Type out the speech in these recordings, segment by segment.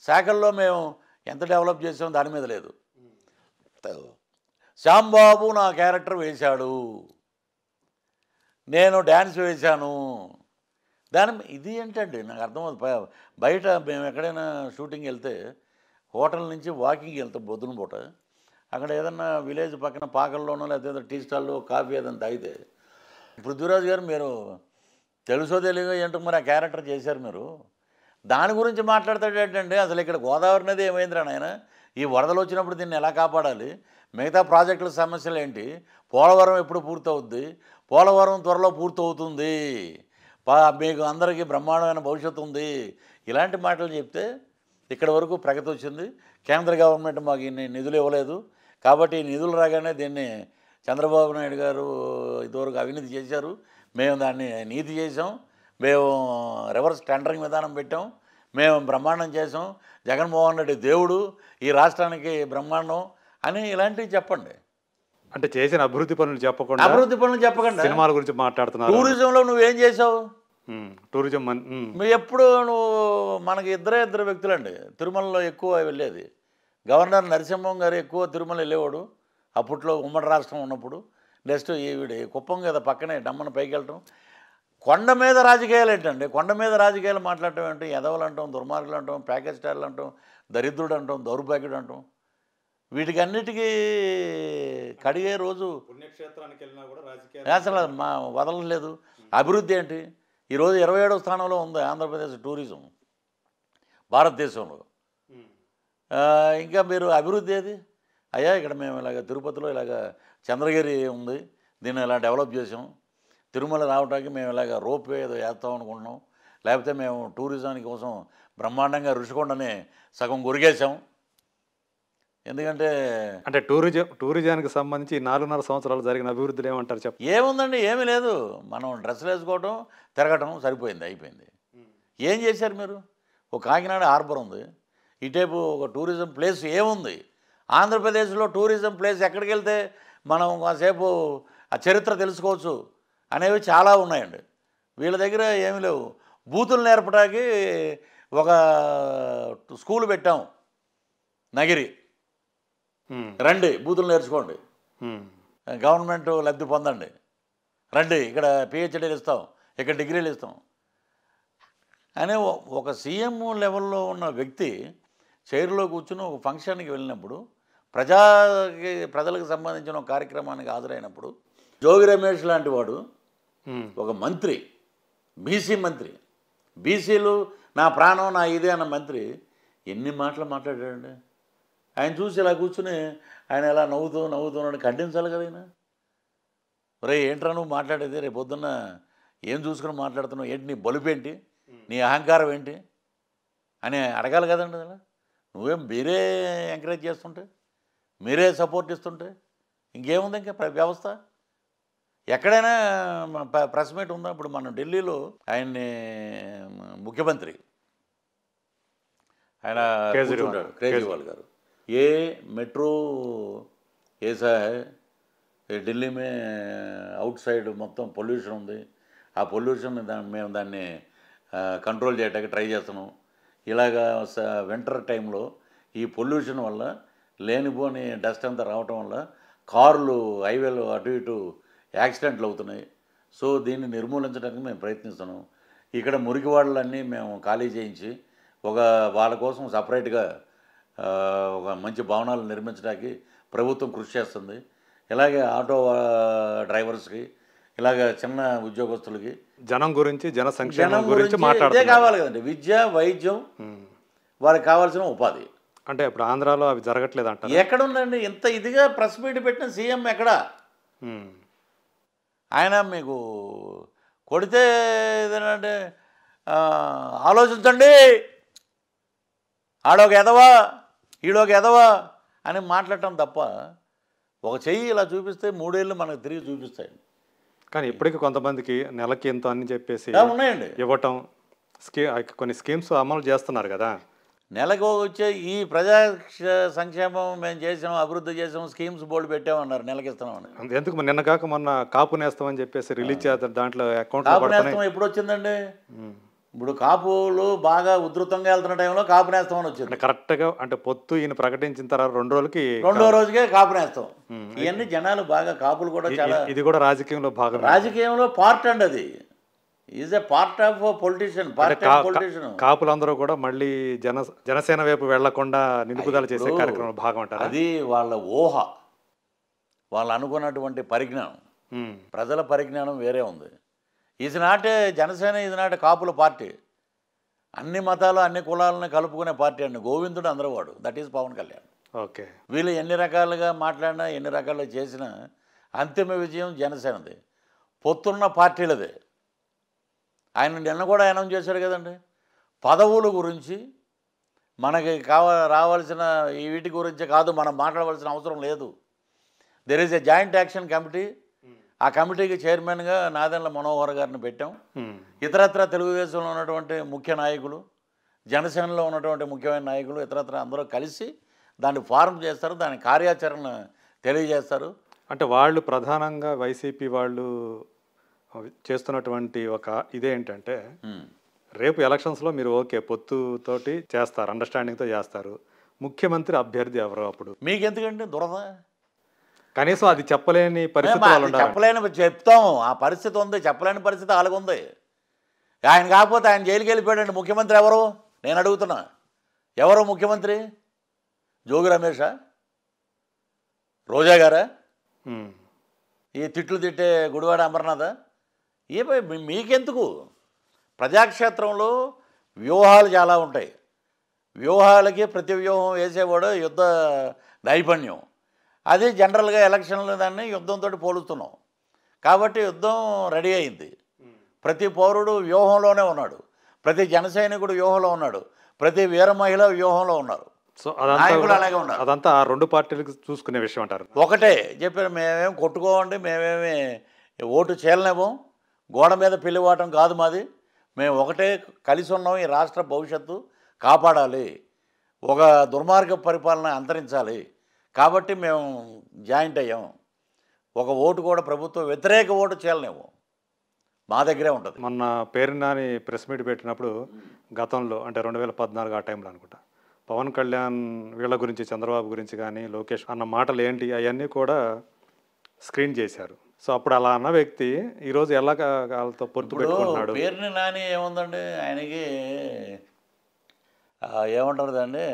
శాఖల్లో మేము ఎంత డెవలప్ చేసాం దాని మీద లేదు. శ్యాంబాబు నా క్యారెక్టర్ వేశాడు, నేను డ్యాన్స్ వేశాను, దాని ఇది ఏంటండి నాకు అర్థమవుతుంది. బయట మేము ఎక్కడైనా షూటింగ్ వెళ్తే హోటల్ నుంచి వాకింగ్కి వెళ్తాం పొద్దున పూట, అక్కడ ఏదన్నా విలేజ్ పక్కన పాకల్లోనో లేకపోతే టీ స్టాల్లో కాఫీ ఏదైనా తాగితే పృథ్వీరాజ్ గారు మీరు తెలుసో తెలియదో ఏంటో మరి ఆ క్యారెక్టర్ చేశారు మీరు, దాని గురించి మాట్లాడతాడు ఏంటండి? అసలు ఇక్కడ గోదావరి నది ఏమైందిరా నాయన, ఈ వరదలు వచ్చినప్పుడు దీన్ని ఎలా కాపాడాలి, మిగతా ప్రాజెక్టుల సమస్యలు ఏంటి, పోలవరం ఎప్పుడు పూర్తవుద్ది, పోలవరం త్వరలో పూర్తవుతుంది, మీకు అందరికీ బ్రహ్మాండమైన భవిష్యత్తు ఉంది, ఇలాంటి మాటలు చెప్తే ఇక్కడ వరకు ప్రగతి వచ్చింది. కేంద్ర గవర్నమెంట్ మాకు ఇన్ని నిధులు ఇవ్వలేదు కాబట్టి ఈ నిధులు రాగానే దీన్ని చంద్రబాబు నాయుడు గారు ఇదివరకు అవినీతి చేశారు, మేము దాన్ని నీతి చేసాం, మేము రివర్స్ టెండరింగ్ విధానం పెట్టాం, మేము బ్రహ్మాండం చేసాం, జగన్మోహన్ రెడ్డి దేవుడు, ఈ రాష్ట్రానికి బ్రహ్మాండం అని ఇలాంటివి చెప్పండి. అంటే చేసిన అభివృద్ధి పనులు చెప్పకుండా, అభివృద్ధి పనులు చెప్పకుండా సినిమాల గురించి మాట్లాడుతున్నారు. టూరిజంలో నువ్వేం చేసావు? టూరిజం ఎప్పుడు నువ్వు మనకి ఇద్దరు వ్యక్తులండి తిరుమలలో ఎక్కువ వెళ్ళేది. గవర్నర్ నరసింహం గారు ఎక్కువ తిరుమల వెళ్ళేవాడు అప్పట్లో ఉమ్మడి రాష్ట్రం ఉన్నప్పుడు. నెక్స్ట్ ఈవిడ కుప్పం కదా పక్కనే డమ్మన పైకి వెళ్ళటం. కొండ మీద రాజకీయాలు ఏంటండి? కొండ మీద రాజకీయాలు మాట్లాడటం ఏంటి? ఎదవలు అంటాం, దుర్మార్గులు అంటాం, ప్యాకేజ్ స్టార్లు అంటాం, దరిద్రుడు అంటాం, దౌర్భాగ్యుడు అంటాం. వీటికి అన్నిటికీ కడిగే రోజు పుణ్యక్షేత్రానికి వెళ్ళినా కూడా రాజకీయాలు అసలు మా వదలలేదు. అభివృద్ధి ఏంటి? ఈరోజు 27వ స్థానంలో ఉంది ఆంధ్రప్రదేశ్ టూరిజం భారతదేశంలో. ఇంకా మీరు అభివృద్ధి ఏది? అయ్యా ఇక్కడ మేము ఇలాగ తిరుపతిలో ఇలాగ చంద్రగిరి ఉంది, దీన్ని ఇలా డెవలప్ చేసాం, తిరుమల రావడానికి మేము ఇలాగ రోప్వే ఏదో వేస్తాం అనుకుంటున్నాం, లేకపోతే మేము టూరిజానికి కోసం బ్రహ్మాండంగా ఋషికొండని సగం గురిగేసాం. ఎందుకంటే అంటే టూరిజానికి సంబంధించి 4.5 సంవత్సరాలు జరిగిన అభివృద్ధులు ఏమంటారు చెప్పు? ఏముందండి? ఏమీ లేదు. మనం డ్రెస్సులు వేసుకోవటం, తిరగటం సరిపోయింది, అయిపోయింది. ఏం చేశారు మీరు? ఒక కాకినాడ హార్బర్ ఉంది, ఇటేపు ఒక టూరిజం ప్లేస్ ఏముంది? ఆంధ్రప్రదేశ్లో టూరిజం ప్లేస్ ఎక్కడికి వెళ్తే మనం కాసేపు ఆ చరిత్ర తెలుసుకోవచ్చు అనేవి చాలా ఉన్నాయండి. వీళ్ళ దగ్గర ఏమీ లేవు. బూతులు నేర్పడానికి ఒక స్కూల్ పెట్టాం నగిరి, రండి బూతులు నేర్చుకోండి, గవర్నమెంట్ లబ్ధి పొందండి, రండి ఇక్కడ పిహెచ్డీలు ఇస్తాం, ఇక్కడ డిగ్రీలు ఇస్తాం అనే ఒక సీఎం లెవెల్లో ఉన్న వ్యక్తి చైర్లో కూర్చుని ఒక ఫంక్షన్కి వెళ్ళినప్పుడు, ప్రజలకు సంబంధించిన ఒక కార్యక్రమానికి హాజరైనప్పుడు జోగి రమేష్ లాంటి వాడు ఒక మంత్రి, బీసీ మంత్రి, బీసీలు నా ప్రాణం నా ఇదే అన్న మంత్రి ఎన్ని మాటలు మాట్లాడాడండి. ఆయన చూసి ఇలా కూర్చుని ఆయన ఎలా నవ్వుతున్నాడు, ఖండించాలి కదా ఆయన. రే ఏంట్రా నువ్వు మాట్లాడేది, రేపు పొద్దున్న ఏం చూసుకుని మాట్లాడుతున్నావు, ఏంటి నీ బలుపేంటి, నీ అహంకారం ఏంటి అని అడగాలి కదండి. అలా నువ్వేం మీరే ఎంకరేజ్ చేస్తుంటే, మీరే సపోర్ట్ ఇస్తుంటే ఇంకేముంది? ఇంకా వ్యవస్థ ఎక్కడైనా ప్రెస్ మీట్ ఉందా? ఇప్పుడు మనం ఢిల్లీలో ఆయన్ని ముఖ్యమంత్రి ఆయన కూర్చుంటాడు, కేజ్రీవాల్ గారు, ఏ మెట్రో ఏసా హై ఢిల్లీ మే అవుట్ సైడ్ మొత్తం పొల్యూషన్ ఉంది, ఆ పొల్యూషన్ మేము దాన్ని కంట్రోల్ చేయడానికి ట్రై చేస్తున్నాం. ఇలాగా వింటర్ టైంలో ఈ పొల్యూషన్ వల్ల లేనిపోని డస్ట్ అంతా రావటం వల్ల కార్లు హైవేలో అటు ఇటు యాక్సిడెంట్లు అవుతున్నాయి. సో దీన్ని నిర్మూలించడానికి మేము ప్రయత్నిస్తున్నాం. ఇక్కడ మురికివాడలన్నీ మేము ఖాళీ చేయించి వాళ్ళ కోసం సపరేట్గా ఒక మంచి భవనాలు నిర్మించడానికి ప్రభుత్వం కృషి చేస్తుంది. ఇలాగే ఆటో డ్రైవర్స్కి, ఇలాగ చిన్న ఉద్యోగస్తులకి, జనం గురించి, జన సంక్షేమం గురించి మాట్లాడుతున్నారు. కావాలి కదండి. విద్య, వైద్యం, వారికి కావాల్సిన ఉపాధి. అంటే ఇప్పుడు ఆంధ్రాలో అవి జరగట్లేదు అంట. ఎక్కడుందండి ఇంత ఇదిగా ప్రెస్ మీట్ పెట్టిన సీఎం ఎక్కడ? ఆయన మీకు కొడితే ఏదంటే ఆలోచించండి, ఆడొక ఎదవా ఈడొక ఎదవా అని మాట్లాడటం తప్ప, ఒక చెయ్యి ఇలా చూపిస్తే 3 ఏళ్ళు మనకు తిరిగి చూపిస్తాయి. కానీ ఇప్పటికీ కొంతమందికి నెలకి ఎంత అని చెప్పేసి ఉన్నాయండి ఇవ్వటం, కొన్ని స్కీమ్స్ అమలు చేస్తున్నారు కదా. నెలకు వచ్చే ఈ ప్రజా సంక్షేమం మేము చేసాం, అభివృద్ధి చేసాం, స్కీమ్స్ బోర్డు పెట్టామన్నారు, నెలకి ఇస్తున్నామని. ఎందుకు నిన్న కాక మొన్న కాపు నేస్తామని చెప్పేసి రిలీజ్ చేస్తారు, దాంట్లో అకౌంట్ కాపు నేస్తం ఎప్పుడు వచ్చిందండి? ఇప్పుడు కాపులు బాగా ఉధృతంగా వెళ్తున్న టైంలో కాపు నేస్తామని అంటే వచ్చింది. కరెక్ట్గా అంటే పొత్తు ఈయన ప్రకటించిన తర్వాత 2 రోజులకి రెండో రోజుకే కాపు నేస్తాం. ఉమ్, ఇవన్నీ జనాలు బాగా కాపులు కూడా చాలా ఇది కూడా రాజకీయంలో భాగమే. రాజకీయంలో పార్ట్ అండి అది. Is a part of politician, అంటే పార్ట్ ఆఫ్ పొలిటీషియన్. కాపులందరూ కూడా మళ్ళీ జనసేన వైపు వెళ్లకుండా నిలుపుదల చేసే ఇప్పుడు కార్యక్రమంలో భాగం అంటారా? అది వాళ్ళ ఊహ, వాళ్ళు అనుకున్నటువంటి పరిజ్ఞానం. ఉమ్, ప్రజల పరిజ్ఞానం వేరే ఉంది. ఇది నాటే జనసేన, ఇది నాటే కాపుల పార్టీ. అన్ని మతాలు అన్ని కులాలను కలుపుకునే పార్టీ అండి. గోవిందుడు అందరూ వాడు, that is Pawan Kalyan. Okay. వీళ్ళు ఎన్ని రకాలుగా మాట్లాడినా ఎన్ని రకాలుగా చేసినా అంతిమ విజయం జనసేనది, పొత్తున్న పార్టీలదే. ఆయన నిన్న కూడా అనౌన్స్ చేశాడు కదండి, పదవుల గురించి మనకి రావాల్సిన ఈ వీటి గురించి కాదు మనం మాట్లాడవలసిన అవసరం లేదు. There is a joint action committee. ఆ కమిటీకి చైర్మన్గా నాదెండ్ల మనోహర్ గారిని పెట్టాం. ఇతరత్ర తెలుగుదేశంలో ఉన్నటువంటి ముఖ్య నాయకులు, జనసేనలో ఉన్నటువంటి ముఖ్యమైన నాయకులు, ఇతరత్ర అందరూ కలిసి దాన్ని ఫార్మ్ చేస్తారు, దాని కార్యాచరణ తెలియజేస్తారు. అంటే వాళ్ళు ప్రధానంగా వైసీపీ వాళ్ళు చేస్తున్నటువంటి ఒక ఇదేంటంటే, రేపు ఎలక్షన్స్లో మీరు ఓకే పొత్తుతోటి చేస్తారు, అండర్స్టాండింగ్తో చేస్తారు, ముఖ్యమంత్రి అభ్యర్థి ఎవరు అప్పుడు మీకెందుకండి దురద? కనీసం అది చెప్పలేని పరిస్థితి చెప్పలేని చెప్తాం. ఆ పరిస్థితి ఉంది, చెప్పలేని పరిస్థితి అలాగుంది. ఆయన కాకపోతే ఆయన జైలుకి వెళ్ళిపోయాడండి. ముఖ్యమంత్రి ఎవరు నేను అడుగుతున్నా? ఎవరు ముఖ్యమంత్రి? జోగి రమేషా? రోజా గారా? ఈ తిట్లు తిట్టే గుడివాడ అమర్నాథా? మీకెందుకు? ప్రజాక్షేత్రంలో వ్యూహాలు చాలా ఉంటాయి. వ్యూహాలకి ప్రతి వ్యూహం వేసేవాడు యుద్ధ నైపుణ్యం. అది జనరల్గా ఎలక్షన్లు దాన్ని యుద్ధంతో పోలుస్తున్నాం కాబట్టి యుద్ధం రెడీ అయింది. ప్రతి పౌరుడు వ్యూహంలోనే ఉన్నాడు, ప్రతి జన సైనికుడు వ్యూహంలో ఉన్నాడు, ప్రతి వీర మహిళ వ్యూహంలో ఉన్నారు. సో నాయకులు అలాగే ఉన్నారు. అదంతా ఆ రెండు పార్టీలకు చూసుకునే విషయం అంటారు. ఒకటే చెప్పారు, మేమేం కొట్టుకోవండి, మేమేమి ఓటు చేయలేము, గోడ మీద పిల్లివాటం కాదు మాది, మేము ఒకటే కలిసి ఉన్నాం, ఈ రాష్ట్ర భవిష్యత్తు కాపాడాలి, ఒక దుర్మార్గ పరిపాలన అంతరించాలి, కాబట్టి మేము జాయింట్ అయ్యాం. ఒక ఓటు కూడా ప్రభుత్వ వ్యతిరేక ఓటు చేయలేము, మా దగ్గరే ఉంటుంది. మొన్న పేర్ని నాని ప్రెస్ మీట్ పెట్టినప్పుడు గతంలో అంటే 2014 ఆ టైంలో అనుకుంటా, పవన్ కళ్యాణ్ వీళ్ళ గురించి, చంద్రబాబు గురించి కానీ లోకేష్ అన్న మాటలు ఏంటి అవన్నీ కూడా స్క్రీన్ చేశారు. సో అప్పుడు అలా అన్న వ్యక్తి ఈరోజు ఎలా వాళ్ళతో పొత్తు పెట్టుకుంటున్నాడు? పేరుని నాని ఏముందండి, ఆయనకి ఏమంటారు దాన్ని,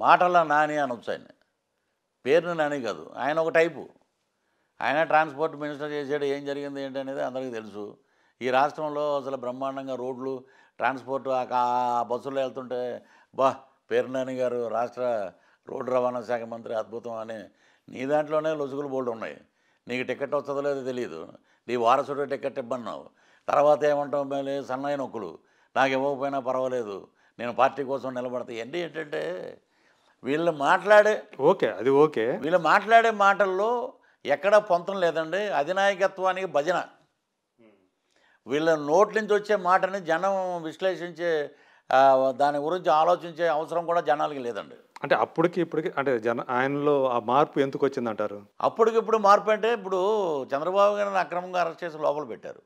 మాటల నాని అనొచ్చు. ఆయన పేరుని నాని కాదు, ఆయన ఒక టైపు. ఆయన ట్రాన్స్పోర్ట్ మినిస్టర్ చేసాడు, ఏం జరిగింది ఏంటి అనేది అందరికీ తెలుసు. ఈ రాష్ట్రంలో అసలు బ్రహ్మాండంగా రోడ్లు, ట్రాన్స్పోర్ట్ ఆ బస్సుల్లో వెళ్తుంటే పేరు నాని గారు రాష్ట్ర రోడ్డు రవాణా శాఖ మంత్రి అద్భుతం అని నీ దాంట్లోనే లొసుగులు బోల్డ్ ఉన్నాయి. నీకు టికెట్ వస్తుందో లేదో తెలియదు, నీ వారసుడు టికెట్ ఇవ్వన్నావు, తర్వాత ఏమంటావు మళ్ళీ సన్నాయి నొక్కులు, నాకు ఇవ్వకపోయినా పర్వాలేదు, నేను పార్టీ కోసం నిలబడతా. ఇవన్నీ ఏంటంటే వీళ్ళు మాట్లాడే వీళ్ళు మాట్లాడే మాటల్లో ఎక్కడ పొంతం లేదండి. అధినాయకత్వానికి భజన. వీళ్ళ నోటి నుంచి వచ్చే మాటని జనం విశ్లేషించే, దాని గురించి ఆలోచించే అవసరం కూడా జనాలకి లేదండి. అంటే అప్పటికి ఇప్పటికి అంటే ఆయనలో ఆ మార్పు ఎందుకు వచ్చిందంటారు? అప్పటికిప్పుడు మార్పు అంటే, ఇప్పుడు చంద్రబాబు గారిని అక్రమంగా అరెస్ట్ చేసి లోపల పెట్టారు.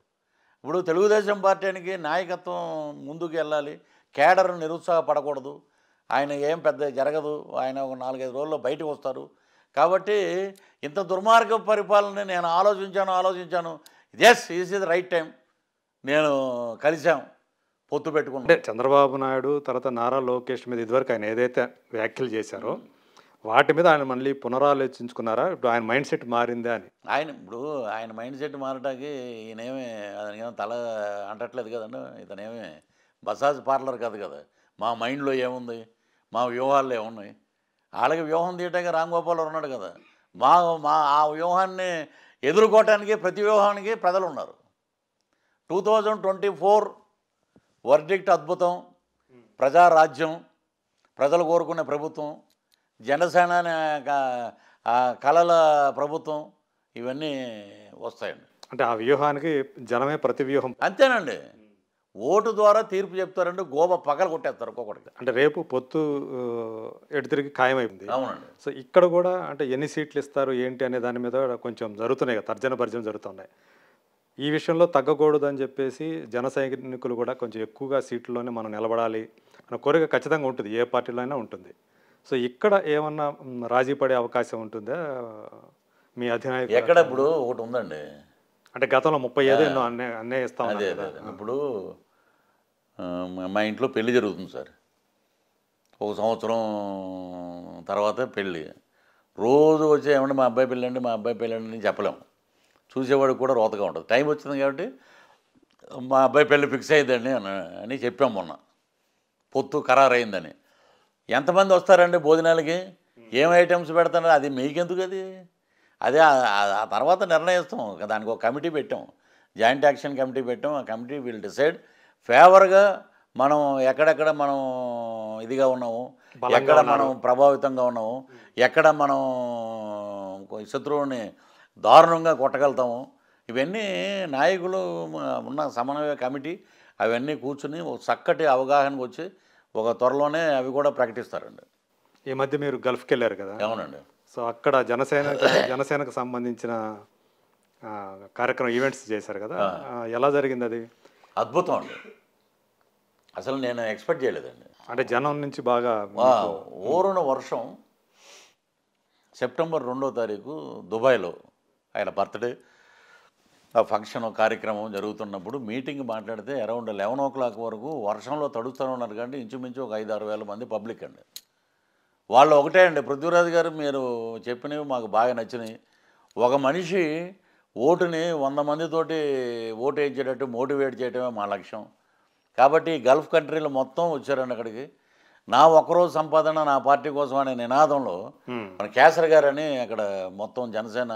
ఇప్పుడు తెలుగుదేశం పార్టీకి నాయకత్వం ముందుకు వెళ్ళాలి, కేడర్ నిరుత్సాహపడకూడదు, ఆయన ఏం పెద్ద జరగదు, ఆయన ఒక 4-5 రోజుల్లో బయటకు వస్తారు. కాబట్టి ఇంత దుర్మార్గ పరిపాలన నేను ఆలోచించాను. Yes, is the right time, నేను కలిసాం, పొత్తు పెట్టుకున్నాం. అంటే చంద్రబాబు నాయుడు తర్వాత నారా లోకేష్ మీద ఇదివరకు ఆయన ఏదైతే వ్యాఖ్యలు చేశారో వాటి మీద ఆయన మళ్ళీ పునరాలోచించుకున్నారా? ఇప్పుడు ఆయన మైండ్ సెట్ మారిందా అని? ఆయన మైండ్ సెట్ మారటానికి ఈయనేమి అతనికేమో తల అంటట్లేదు కదండి. ఇతనేమి మసాజ్ పార్లర్ కాదు కదా. మా మైండ్లో ఏముంది, మా వ్యూహాల్లో ఏమున్నాయి, వాళ్ళకి వ్యూహం తీయటానికి రాంగోపాల్ ఉన్నాడు కదా. ఆ వ్యూహాన్ని ఎదుర్కోవటానికి ప్రతి వ్యూహానికి ప్రజలు ఉన్నారు. 2024 వర్డిక్ట్ అద్భుతం, ప్రజారాజ్యం, ప్రజలు కోరుకునే ప్రభుత్వం, జనసేన కళల ప్రభుత్వం, ఇవన్నీ వస్తాయండి. అంటే ఆ వ్యూహానికి జనమే ప్రతి వ్యూహం. అంతేనండి. ఓటు ద్వారా తీర్పు చెప్తారండి, గోబ పగల కొట్టేస్తారు ఒక్కొక్కటికి. అంటే రేపు పొత్తు ఎటుతిరిగి ఖాయమైంది. అవునండి. సో ఇక్కడ కూడా అంటే ఎన్ని సీట్లు ఇస్తారు ఏంటి అనే దాని మీద కొంచెం జరుగుతున్నాయి కదా, తర్జన భర్జన జరుగుతున్నాయి. ఈ విషయంలో తగ్గకూడదని చెప్పేసి జన సైనికులు కూడా కొంచెం ఎక్కువగా సీట్లలోనే మనం నిలబడాలి అన్న కోరిక ఖచ్చితంగా ఉంటుంది, ఏ పార్టీలో అయినా ఉంటుంది. సో ఇక్కడ ఏమన్నా రాజీ పడే అవకాశం ఉంటుందా మీ అధినాయకుడు? ఎక్కడ ఇప్పుడు ఒకటి ఉందండి, అంటే గతంలో 35 ఎన్నో అన్నే ఇస్తా అదే ఉన్నారు అదే కదా. అదే. ఇప్పుడు మా ఇంట్లో పెళ్లి జరుగుతుంది సార్, ఒక సంవత్సరం తర్వాత పెళ్ళి. రోజు వచ్చి ఏమంటే మా అబ్బాయి పెళ్ళండి మా అబ్బాయి పెళ్ళండి అని చెప్పలేము, చూసేవాడికి కూడా రోతగా ఉంటుంది. టైం వచ్చింది కాబట్టి మా అబ్బాయి పెళ్ళి ఫిక్స్ అయ్యిందండి అని చెప్పాం మొన్న, పొత్తు ఖరారైందని. ఎంతమంది వస్తారండి భోజనాలకి, ఏం ఐటమ్స్ పెడతారు, అది మీకెందుకు? అదే ఆ తర్వాత నిర్ణయిస్తాం. దానికి ఒక కమిటీ పెట్టాం, జాయింట్ యాక్షన్ కమిటీ పెట్టాం. ఆ కమిటీ విల్ డిసైడ్ ఫేవర్గా మనం ఎక్కడెక్కడ మనం ఇదిగా ఉన్నాము, ఎక్కడ మనం ప్రభావితంగా ఉన్నాము, ఎక్కడ మనం శత్రువుని దారుణంగా కొట్టగలుగుతాము. ఇవన్నీ నాయకులు ఉన్న సమన్వయ కమిటీ అవన్నీ కూర్చుని ఒక చక్కటి అవగాహనకు వచ్చి ఒక త్వరలోనే అవి కూడా ప్రకటిస్తారండి. ఈ మధ్య మీరు గల్ఫ్కి వెళ్ళారు కదా. అవునండి. సో అక్కడ జనసేనకు సంబంధించిన కార్యక్రమం ఈవెంట్స్ చేశారు కదా, ఎలా జరిగింది అది? అద్భుతం అండి, అసలు నేను ఎక్స్పెక్ట్ చేయలేదండి. అంటే జనం నుంచి బాగా ఊరున వర్షం. సెప్టెంబర్ 2వ తారీఖు దుబాయ్లో ఆయన బర్త్డే ఆ ఫంక్షన్ కార్యక్రమం జరుగుతున్నప్పుడు మీటింగ్ మాట్లాడితే అరౌండ్ 11 o'clock వరకు వర్షంలో తడుస్తూనే ఉన్నారు. కానీ ఇంచుమించు ఒక 5-6 వేల మంది పబ్లిక్ అండి. వాళ్ళు ఒకటే అండి, పృథ్వీరాజ్ గారు మీరు చెప్పినవి మాకు బాగా నచ్చినాయి. ఒక మనిషి ఓటుని 100 మందితోటి ఓటు వేయించేటట్టు మోటివేట్ చేయడమే మా లక్ష్యం. కాబట్టి గల్ఫ్ కంట్రీలు మొత్తం వచ్చారండి అక్కడికి. నా ఒక్కరోజు సంపాదన నా పార్టీ కోసం అనే నినాదంలో మన కేసరి గారని అక్కడ మొత్తం జనసేన